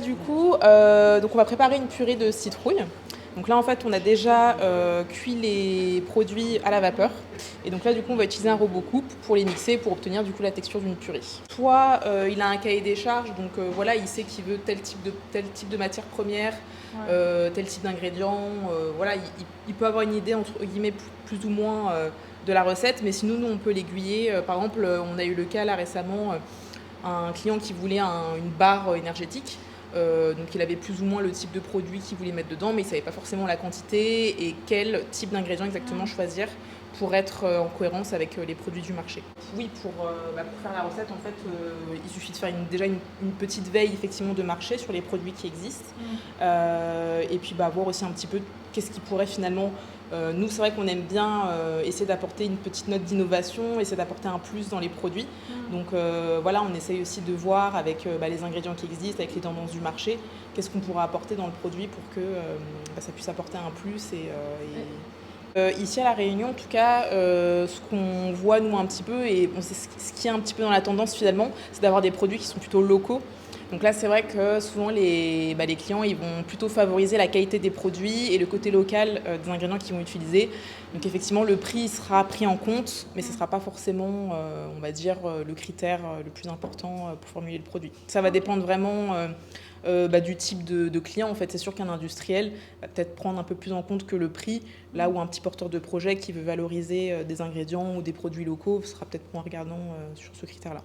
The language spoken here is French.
du coup, donc on va préparer une purée de citrouille. Donc là, en fait, on a déjà cuit les produits à la vapeur. Et donc là, du coup, on va utiliser un robot coupe pour les mixer pour obtenir du coup la texture d'une purée. Soit il a un cahier des charges, donc voilà, il sait qu'il veut tel type de matière première, tel type d'ingrédients. Voilà, il peut avoir une idée entre guillemets plus ou moins de la recette, mais sinon, nous, on peut l'aiguiller. Par exemple, on a eu le cas là récemment. Un client qui voulait une barre énergétique. Donc il avait plus ou moins le type de produit qu'il voulait mettre dedans, mais il ne savait pas forcément la quantité et quel type d'ingrédients exactement choisir pour être en cohérence avec les produits du marché. Oui, pour faire la recette, en fait, il suffit de faire déjà une petite veille effectivement de marché sur les produits qui existent. Et puis voir aussi un petit peu qu'est-ce qui pourrait finalement... nous, c'est vrai qu'on aime bien essayer d'apporter une petite note d'innovation, essayer d'apporter un plus dans les produits. Donc voilà, on essaye aussi de voir avec les ingrédients qui existent, avec les tendances du marché, qu'est-ce qu'on pourra apporter dans le produit pour que ça puisse apporter un plus. Ici à La Réunion, en tout cas, ce qu'on voit nous un petit peu, et c'est ce qui est un petit peu dans la tendance finalement, c'est d'avoir des produits qui sont plutôt locaux. Donc là, c'est vrai que souvent les clients ils vont plutôt favoriser la qualité des produits et le côté local des ingrédients qu'ils vont utiliser. Donc effectivement, le prix sera pris en compte, mais ce ne sera pas forcément, on va dire, le critère le plus important pour formuler le produit. Ça va dépendre vraiment du type de client. En fait, c'est sûr qu'un industriel va peut-être prendre un peu plus en compte que le prix, là où un petit porteur de projet qui veut valoriser des ingrédients ou des produits locaux sera peut-être moins regardant sur ce critère-là.